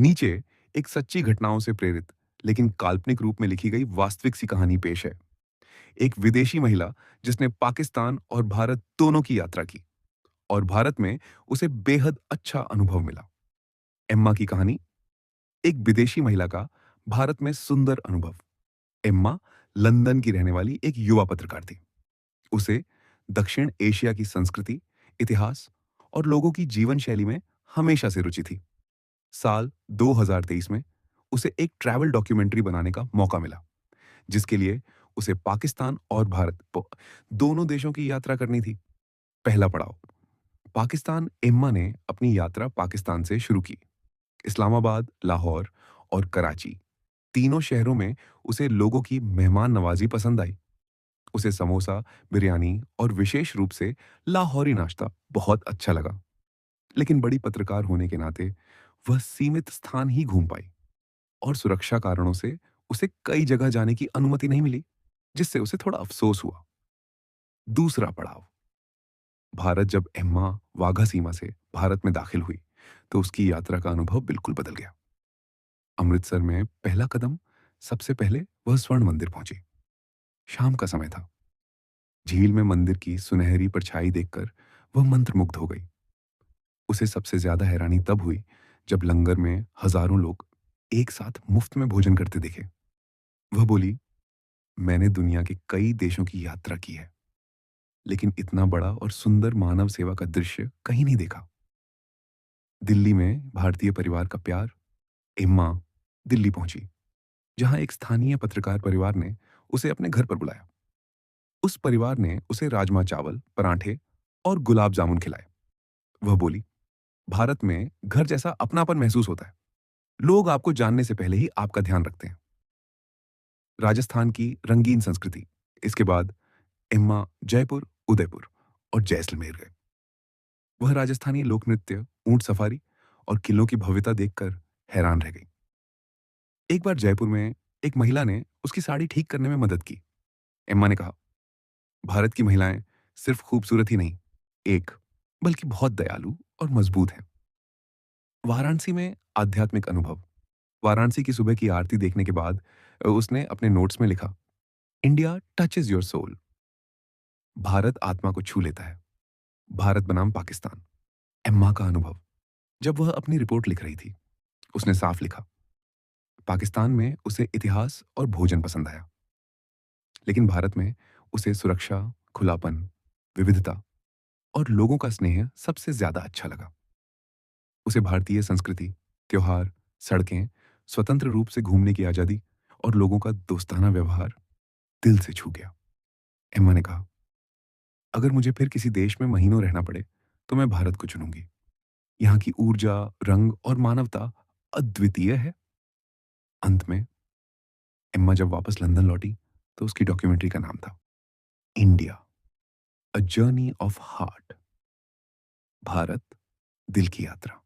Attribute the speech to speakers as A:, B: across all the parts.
A: नीचे एक सच्ची घटनाओं से प्रेरित लेकिन काल्पनिक रूप में लिखी गई वास्तविक सी कहानी पेश है। एक विदेशी महिला जिसने पाकिस्तान और भारत दोनों की यात्रा की और भारत में उसे बेहद अच्छा अनुभव मिला। एम्मा की कहानी, एक विदेशी महिला का भारत में सुंदर अनुभव। एम्मा लंदन की रहने वाली एक युवा पत्रकार थी। उसे दक्षिण एशिया की संस्कृति, इतिहास और लोगों की जीवन शैली में हमेशा से रुचि थी। साल 2023 में उसे एक ट्रैवल डॉक्यूमेंट्री बनाने का मौका मिला, जिसके लिए उसे पाकिस्तान और भारत दोनों देशों की यात्रा करनी थी। पहला पड़ाव पाकिस्तान। एम्मा ने अपनी यात्रा पाकिस्तान से शुरू की। इस्लामाबाद, लाहौर और कराची, तीनों शहरों में उसे लोगों की मेहमान नवाजी पसंद आई। उसे समोसा, बिरयानी और विशेष रूप से लाहौरी नाश्ता बहुत अच्छा लगा। लेकिन बड़ी पत्रकार होने के नाते वह सीमित स्थान ही घूम पाई और सुरक्षा कारणों से उसे कई जगह जाने की अनुमति नहीं मिली, जिससे उसे थोड़ा अफसोस हुआ। दूसरा पड़ाव भारत। जब एम्मा वाघा सीमा से भारत में दाखिल हुई तो उसकी यात्रा का अनुभव बिल्कुल बदल गया। अमृतसर में पहला कदम, सबसे पहले वह स्वर्ण मंदिर पहुंची। शाम का समय था। झील में मंदिर की सुनहरी परछाई देखकर वह मंत्रमुग्ध हो गई। उसे सबसे ज्यादा हैरानी तब हुई जब लंगर में हजारों लोग एक साथ मुफ्त में भोजन करते दिखे। वह बोली, मैंने दुनिया के कई देशों की यात्रा की है, लेकिन इतना बड़ा और सुंदर मानव सेवा का दृश्य कहीं नहीं देखा। दिल्ली में भारतीय परिवार का प्यार। एम्मा दिल्ली पहुंची, जहां एक स्थानीय पत्रकार परिवार ने उसे अपने घर पर बुलाया। उस परिवार ने उसे राजमा चावल, पराठे और गुलाब जामुन खिलाए। वह बोली, भारत में घर जैसा अपनापन महसूस होता है। लोग आपको जानने से पहले ही आपका ध्यान रखते हैं। राजस्थान की रंगीन संस्कृति। इसके बाद एम्मा जयपुर, उदयपुर और जैसलमेर गए। वह राजस्थानी लोक नृत्य, ऊंट सफारी और किलों की भव्यता देखकर हैरान रह गई। एक बार जयपुर में एक महिला ने उसकी साड़ी ठीक करने में मदद की। एम्मा ने कहा, भारत की महिलाएं सिर्फ खूबसूरत ही नहीं, एक बल्कि बहुत दयालु और मजबूत हैं। वाराणसी में आध्यात्मिक अनुभव। वाराणसी की सुबह की आरती देखने के बाद उसने अपने नोट्स में लिखा, India touches your soul. Bharat आत्मा को छू लेता है। भारत बनाम पाकिस्तान। एम्मा का अनुभव। जब वह अपनी रिपोर्ट लिख रही थी, उसने साफ लिखा, पाकिस्तान में उसे इतिहास और भोजन पसंद आया, लेकिन भारत में उसे सुरक्षा, खुलापन, विविधता और लोगों का स्नेह सबसे ज्यादा अच्छा लगा। उसे भारतीय संस्कृति, त्योहार, सड़कें, स्वतंत्र रूप से घूमने की आजादी और लोगों का दोस्ताना व्यवहार दिल से छू गया। एम्मा ने कहा, अगर मुझे फिर किसी देश में महीनों रहना पड़े तो मैं भारत को चुनूंगी। यहाँ की ऊर्जा, रंग और मानवता अद्वितीय है। अंत में एम्मा जब वापस लंदन लौटी तो उसकी डॉक्यूमेंट्री का नाम था India, a journey of heart. Bharat, दिल की यात्रा।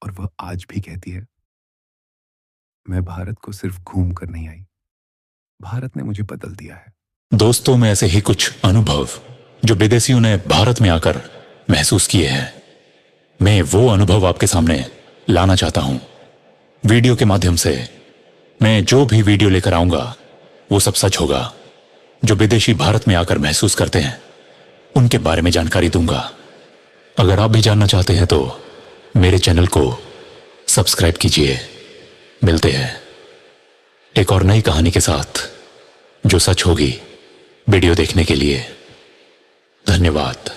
A: और वह आज भी कहती है, मैं भारत को सिर्फ घूम कर नहीं आई, भारत ने मुझे बदल दिया है।
B: दोस्तों में ऐसे ही कुछ अनुभव जो विदेशियों ने भारत में आकर महसूस किए हैं, मैं वो अनुभव आपके सामने लाना चाहता हूं। वीडियो के माध्यम से मैं जो भी वीडियो लेकर आऊंगा वो सब सच होगा। जो विदेशी भारत में आकर महसूस करते हैं उनके बारे में जानकारी दूंगा। अगर आप भी जानना चाहते हैं तो मेरे चैनल को सब्सक्राइब कीजिए। मिलते हैं एक और नई कहानी के साथ जो सच होगी। वीडियो देखने के लिए धन्यवाद।